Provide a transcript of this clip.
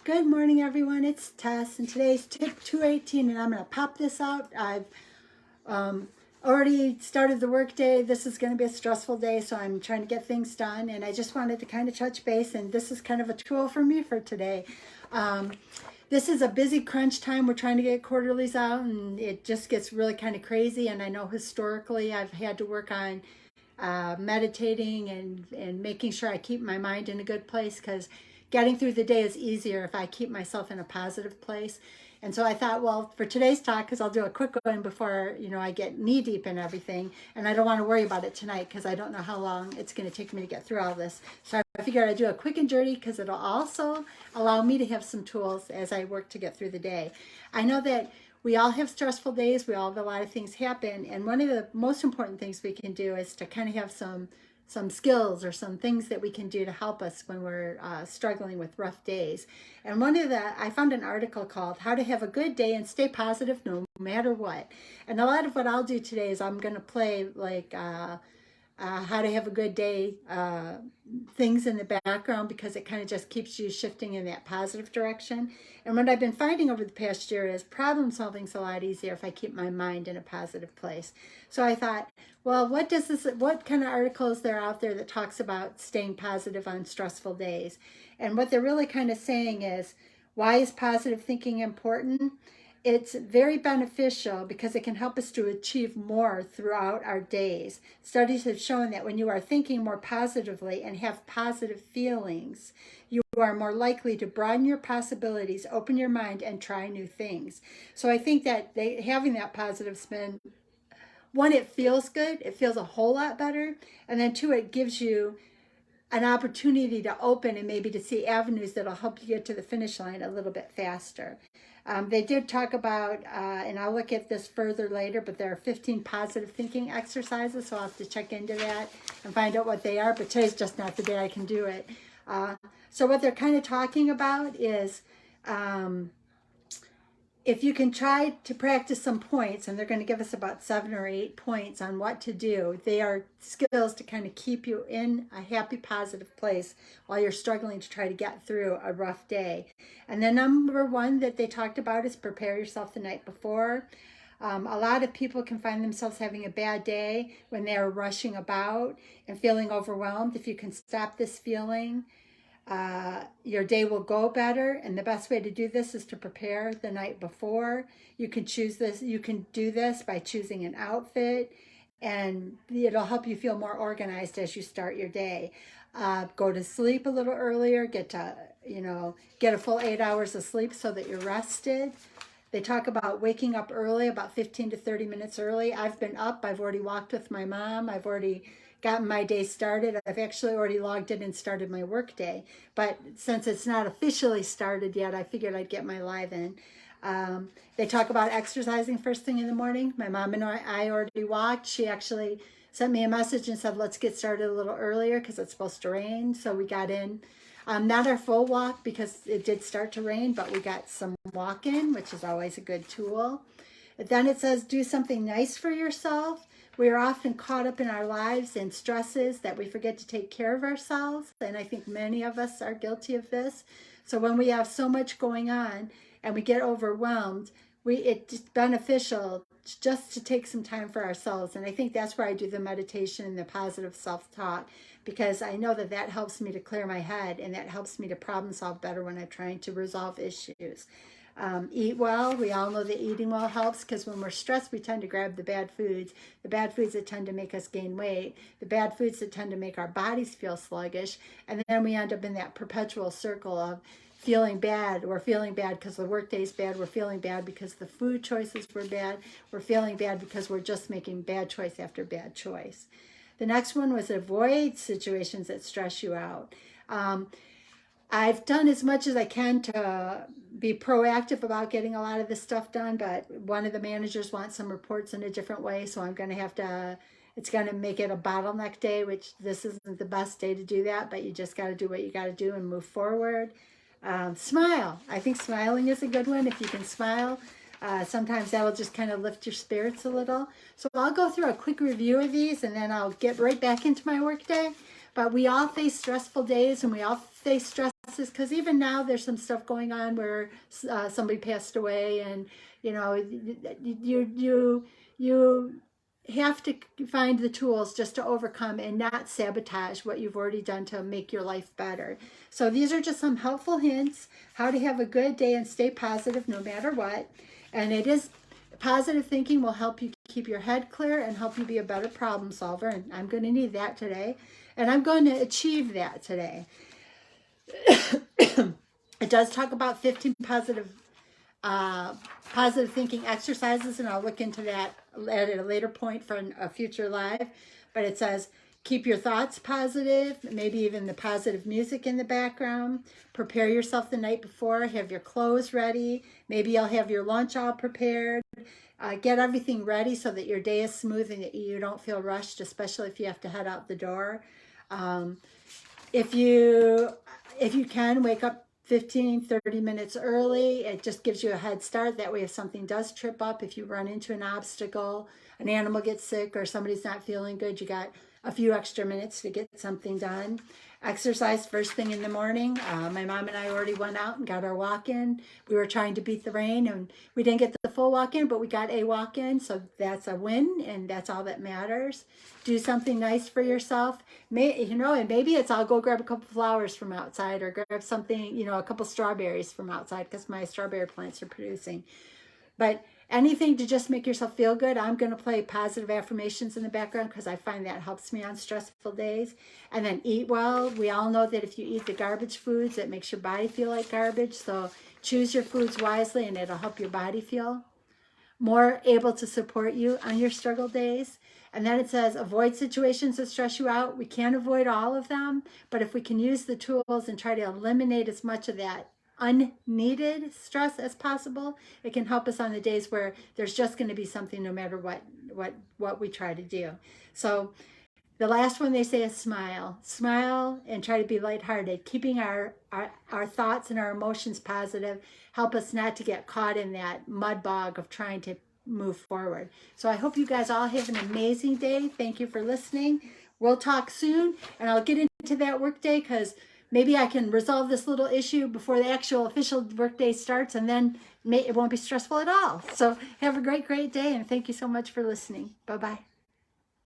Good morning, everyone. It's Tess, and today's tip 218, and I'm going to pop this out. I've already started the work day. This is going to be a stressful day, so I'm trying to get things done, and I just wanted to kind of touch base, and this is kind of a tool for me for today. This is a busy crunch time. We're trying to get quarterlies out, and it just gets really kind of crazy, and I know historically I've had to work on meditating and making sure I keep my mind in a good place, because getting through the day is easier if I keep myself in a positive place. And so I thought, well, for today's talk, because I'll do a quick one before, I get knee deep in everything, and I don't want to worry about it tonight because I don't know how long it's going to take me to get through all this. So I figured I'd do a quick and dirty because it'll also allow me to have some tools as I work to get through the day. I know that we all have stressful days. We all have a lot of things happen. And one of the most important things we can do is to kind of have some skills or some things that we can do to help us when we're struggling with rough days. And I found an article called How to Have a Good Day and Stay Positive No Matter What. And a lot of what I'll do today is I'm going to play like how to have a good day things in the background, because it kind of just keeps you shifting in that positive direction. And what I've been finding over the past year is problem solving's a lot easier if I keep my mind in a positive place. So I thought, well, what kind of articles there out there that talks about staying positive on stressful days? And what they're really kind of saying is, why is positive thinking important? It's very beneficial because it can help us to achieve more throughout our days. Studies have shown that when you are thinking more positively and have positive feelings, you are more likely to broaden your possibilities, open your mind, and try new things. So I think that having that positive spin, one, it feels good. It feels a whole lot better. And then two, it gives you an opportunity to open and maybe to see avenues that'll help you get to the finish line a little bit faster. They did talk about, and I'll look at this further later, but there are 15 positive thinking exercises, so I'll have to check into that and find out what they are, but today's just not the day I can do it. So what they're kind of talking about is if you can try to practice some points, and they're going to give us about 7 or 8 points on what to do. They are skills to kind of keep you in a happy, positive place while you're struggling to try to get through a rough day. And then number 1 that they talked about is prepare yourself the night before. A lot of people can find themselves having a bad day when they are rushing about and feeling overwhelmed. If you can stop this feeling, your day will go better, and the best way to do this is to prepare the night before. You can do this by choosing an outfit, and it'll help you feel more organized as you start your day. Go to sleep a little earlier, get a full 8 hours of sleep so that you're rested. They talk about waking up early, about 15 to 30 minutes early. I've been up, I've already walked with my mom, I've already gotten my day started. I've actually already logged in and started my work day. But since it's not officially started yet, I figured I'd get my live in. They talk about exercising first thing in the morning. My mom and I already walked. She actually sent me a message and said, let's get started a little earlier because it's supposed to rain. So we got in. Not our full walk because it did start to rain, but we got some walk in, which is always a good tool. Then it says, do something nice for yourself. We are often caught up in our lives and stresses that we forget to take care of ourselves. And I think many of us are guilty of this. So when we have so much going on and we get overwhelmed, it's beneficial just to take some time for ourselves. And I think that's where I do the meditation and the positive self-talk, because I know that helps me to clear my head, and that helps me to problem solve better when I'm trying to resolve issues. Eat well. We all know that eating well helps, because when we're stressed, we tend to grab the bad foods that tend to make us gain weight, the bad foods that tend to make our bodies feel sluggish, and then we end up in that perpetual circle of feeling bad. We're feeling bad because the workday's bad. We're feeling bad because the food choices were bad. We're feeling bad because we're just making bad choice after bad choice. The next one was avoid situations that stress you out. I've done as much as I can to be proactive about getting a lot of this stuff done, but one of the managers wants some reports in a different way, so I'm going to have to, it's going to make it a bottleneck day, which this isn't the best day to do that, but you just got to do what you got to do and move forward. Smile. I think smiling is a good one. If you can smile, sometimes that will just kind of lift your spirits a little. So I'll go through a quick review of these, and then I'll get right back into my work day. But we all face stressful days, and we all face stresses, because even now there's some stuff going on where somebody passed away, and you know, you have to find the tools just to overcome and not sabotage what you've already done to make your life better. So these are just some helpful hints how to have a good day and stay positive no matter what. And it is positive thinking will help you keep your head clear and help you be a better problem solver. And I'm going to need that today. And I'm going to achieve that today. It does talk about 15 positive thinking exercises, and I'll look into that at a later point for a future live. But it says, keep your thoughts positive, maybe even the positive music in the background. Prepare yourself the night before, have your clothes ready. Maybe you'll have your lunch all prepared. Get everything ready so that your day is smooth and that you don't feel rushed, especially if you have to head out the door. If you can, wake up 15-30 minutes early. It just gives you a head start. That way, if something does trip up, if you run into an obstacle, an animal gets sick, or somebody's not feeling good, you got a few extra minutes to get something done. Exercise first thing in the morning. My mom and I already went out and got our walk in. We were trying to beat the rain, and we didn't get the full walk in, but we got a walk in, so that's a win, and that's all that matters. Do something nice for yourself. And maybe it's I'll go grab a couple flowers from outside, or grab something, a couple strawberries from outside, because my strawberry plants are producing. But anything to just make yourself feel good. I'm going to play positive affirmations in the background because I find that helps me on stressful days. And then eat well. We all know that if you eat the garbage foods, it makes your body feel like garbage. So choose your foods wisely, and it'll help your body feel more able to support you on your struggle days. And then it says, avoid situations that stress you out. We can't avoid all of them, but if we can use the tools and try to eliminate as much of that unneeded stress as possible, it can help us on the days where there's just going to be something no matter what we try to do. So the last one they say is smile and try to be lighthearted. Keeping our thoughts and our emotions positive help us not to get caught in that mud bog of trying to move forward. So I hope you guys all have an amazing day. Thank you for listening. We'll talk soon, and I'll get into that workday, because maybe I can resolve this little issue before the actual official workday starts, and then it won't be stressful at all. So have a great day, and thank you so much for listening. Bye-bye.